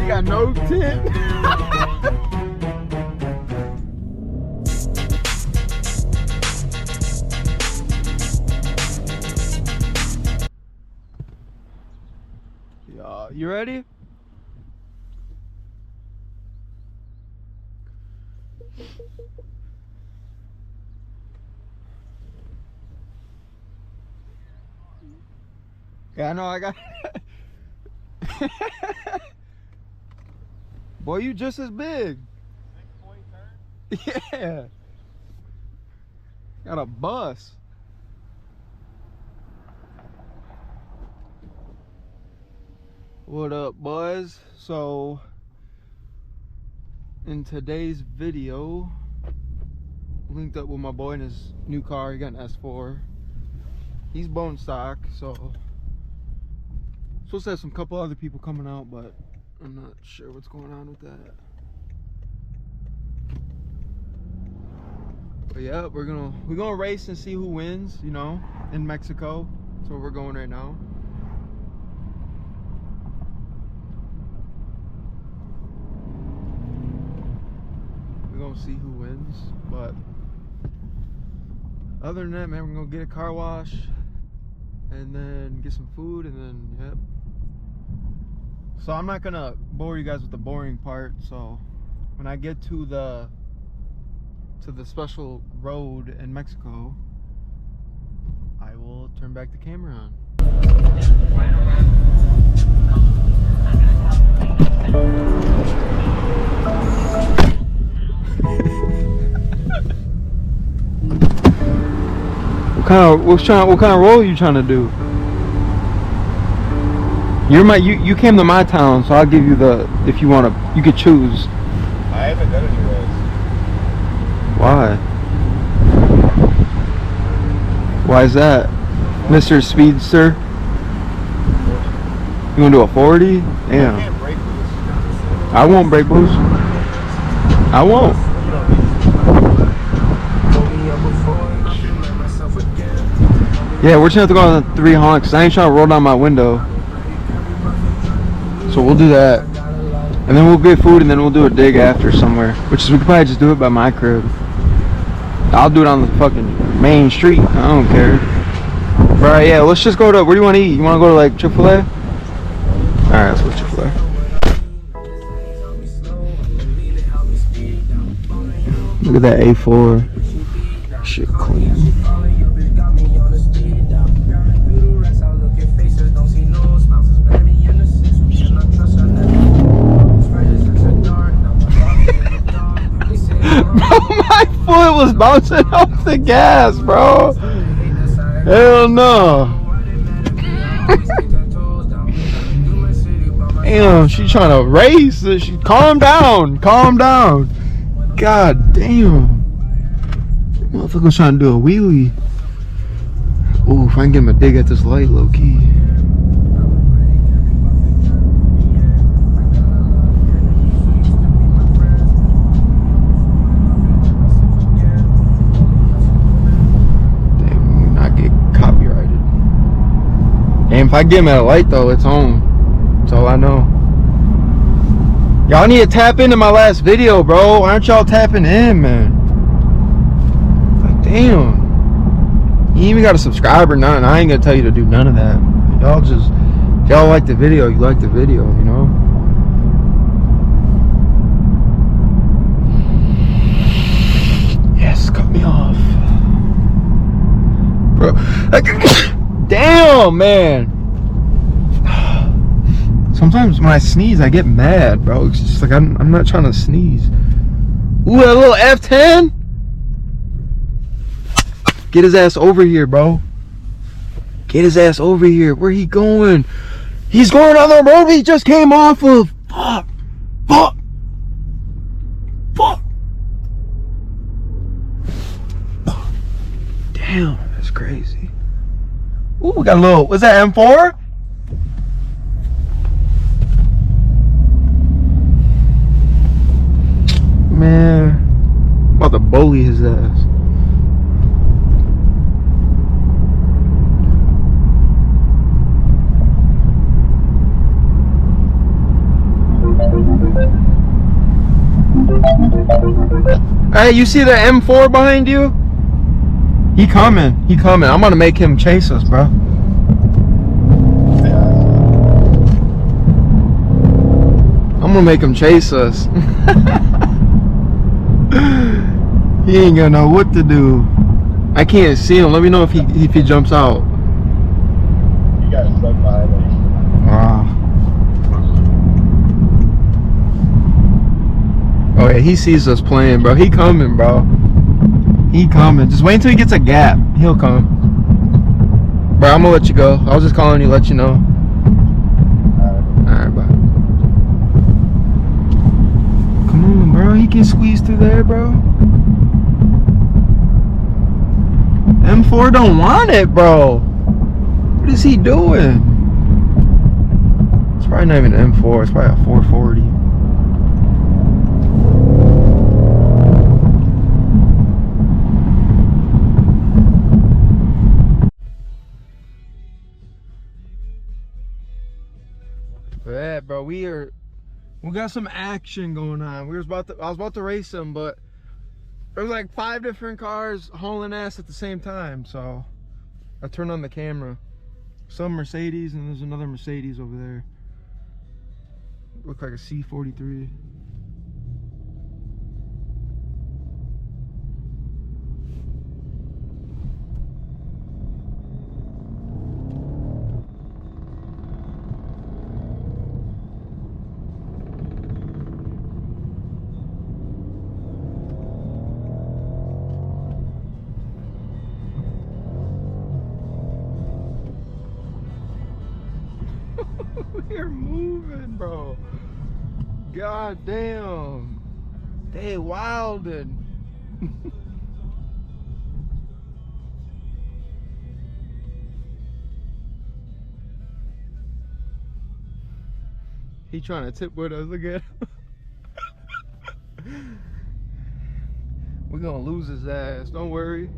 You got no tint. You ready? Yeah, I know I got Boy, you just as big. 6-point turn? Yeah. Got a bus. What up, boys? So in today's video, linked up with my boy in his new car. He got an S4. He's bone stock, so supposed to have some couple other people coming out, but I'm not sure what's going on with that. But yeah, we're gonna race and see who wins, you know, in Mexico. That's where we're going right now. We're gonna see who wins, but other than that, man, we're gonna get a car wash and then get some food, and then yep. So I'm not gonna bore you guys with the boring part. So when I get to the special road in Mexico, I will turn back the camera on. What kind of role are you trying to do? You came to my town, so I'll give you the, if you want to, you could choose. I haven't done any roles. Why? Why is that? Mr. Speedster? You gonna do a 40? Damn. I can't break loose. I won't break loose. I won't. Yeah, we're just gonna have to go on the 3 honks. I ain't trying to roll down my window. So we'll do that. And then we'll get food, and then we'll do a dig after somewhere. Which is, we could probably just do it by my crib. I'll do it on the fucking main street. I don't care. Alright, yeah, let's just go to, where do you want to eat? You want to go to like Chick-fil-A? Alright, let's go to Chick-fil-A. Look at that A4. Shit clean. Bro, my foot was bouncing off the gas, bro. Hell no. Damn, she trying to race. She calm down, calm down. God damn. Motherfucker's trying to do a wheelie. Ooh, if I can get him a dig at this light, low key. And if I get him at a light though, it's on. That's all I know. Y'all need to tap into my last video, bro. Why aren't y'all tapping in, man? Like, damn. You ain't even got a subscribe or nothing. I ain't gonna tell you to do none of that. Y'all just, if y'all like the video, you like the video, you know? Yes, cut me off. Bro, damn, man. Sometimes when I sneeze, I get mad, bro. It's just like I'm not trying to sneeze. Ooh, a little F10. Get his ass over here, bro. Get his ass over here. Where he going? He's going on the road he just came off of. Fuck. Fuck. Fuck. Damn, that's crazy. Ooh, we got a little, was that M4? Man, I'm about to bully his ass. Hey, you see the M4 behind you? He coming. He coming. I'm gonna make him chase us, bro. I'm gonna make him chase us. He ain't gonna know what to do. I can't see him. Let me know if he jumps out. You got stuck behind me. Wow. Oh yeah, he sees us playing, bro. He coming, bro. He coming. Just wait until he gets a gap. He'll come. Bro, I'm gonna let you go. I was just calling you, let you know. Alright, bye. Come on, bro. He can squeeze through there, bro. M4 don't want it, bro. What is he doing? It's probably not even an M4. It's probably a 440. Yeah, bro, we got some action going on. I was about to race him, but there was like 5 different cars hauling ass at the same time, so I turned on the camera. Some Mercedes, and there's another Mercedes over there. Looked like a C43. We're moving, bro. God damn. They wildin'. He trying to tip with us. Look at him. We're gonna lose his ass. Don't worry.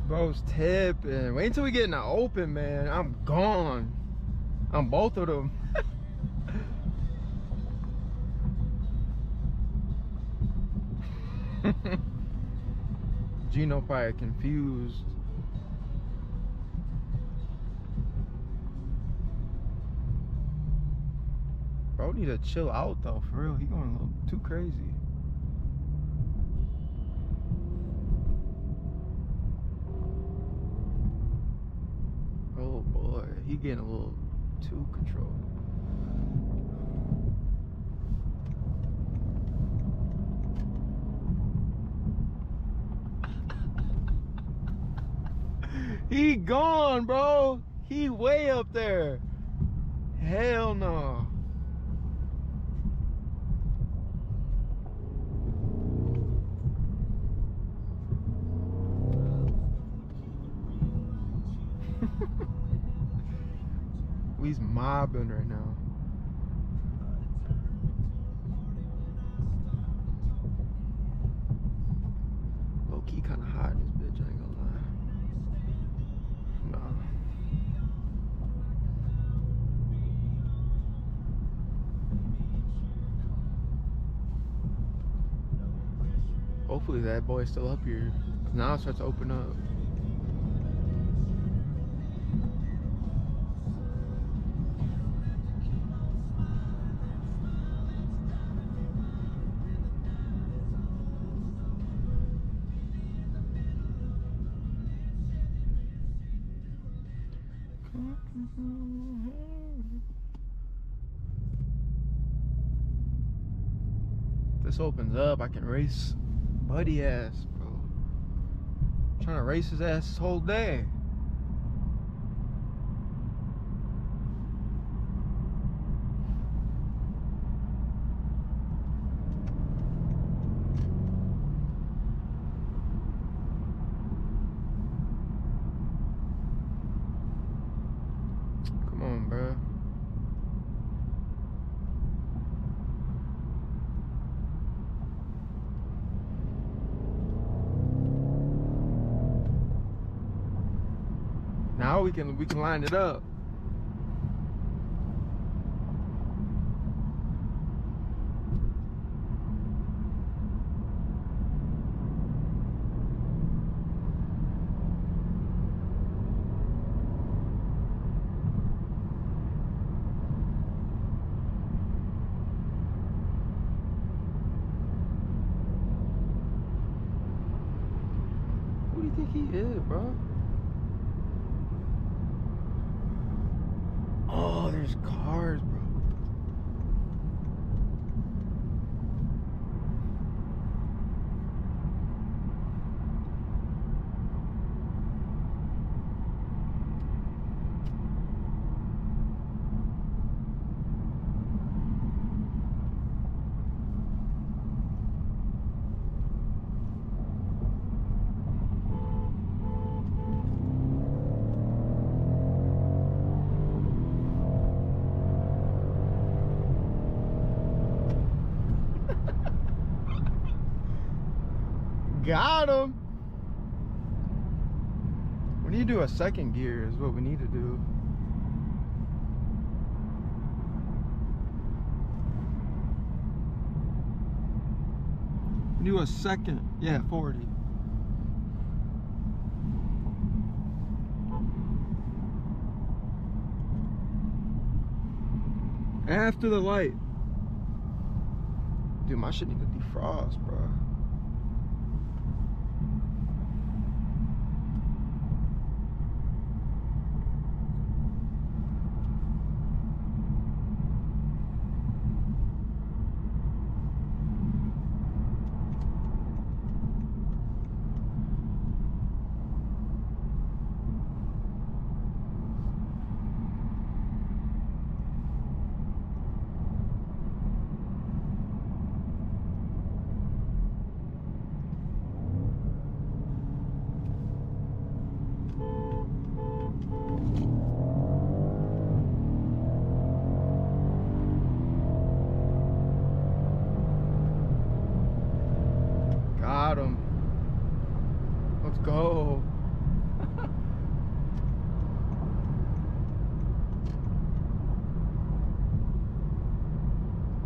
Bro's tipping. Wait until we get in the open, man. I'm gone. I'm both of them. Gino probably confused. Bro need to chill out though, for real. He going a little too crazy. Oh boy, he getting a little too controlled. He gone, bro. He way up there. Hell no. We's mobbing right now. Low key kind of hot in this bitch, I ain't gonna lie. No. Hopefully that boy's still up here. Now it starts to open up. This opens up, I can race Buddy ass, bro. I'm trying to race his ass this whole day. Come on, bro. we can line it up. Who do you think he is, bro? Oh, there's cars, bro. Got him. We need to do a second gear is what we need to do. Do a second, yeah, 40. After the light. Dude, my shit need to defrost, bro. Got him. Let's go.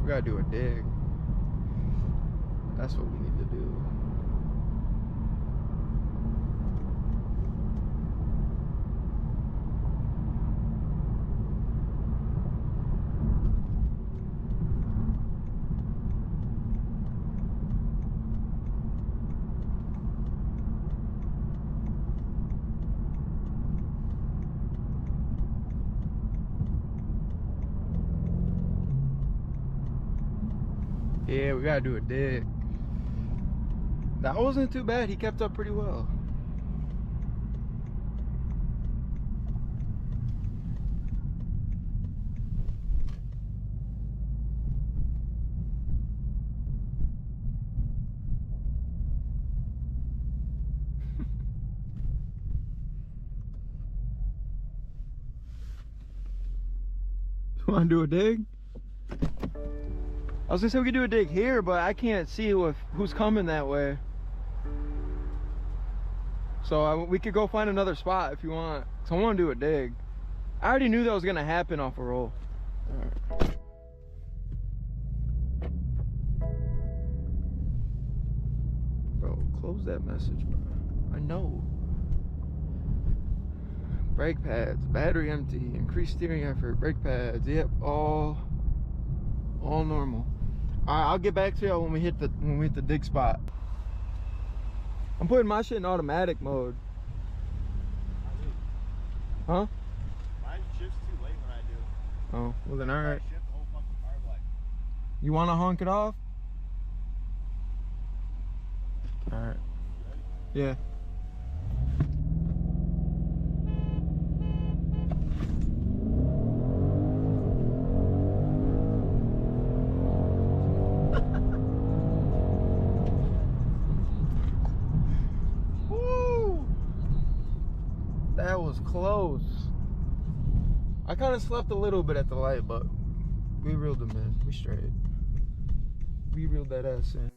We gotta do a dig. That's what we need to do. Yeah, we gotta do a dig. That wasn't too bad. He kept up pretty well. You wanna do a dig? I was gonna say we could do a dig here, but I can't see who's coming that way. So we could go find another spot if you want. So I want to do a dig. I already knew that was gonna happen off a roll. All right. Bro, close that message, bro. I know. Brake pads, battery empty, increased steering effort, brake pads. Yep, all normal. All right, I'll get back to y'all when we hit the dig spot. I'm putting my shit in automatic mode. Huh? Mine shifts too late when I do. Oh, well then all right. I shift the whole fucking car black. You want to honk it off? All right. Yeah. That was close. I kind of slept a little bit at the light, but we reeled them in. We straight. We reeled that ass in.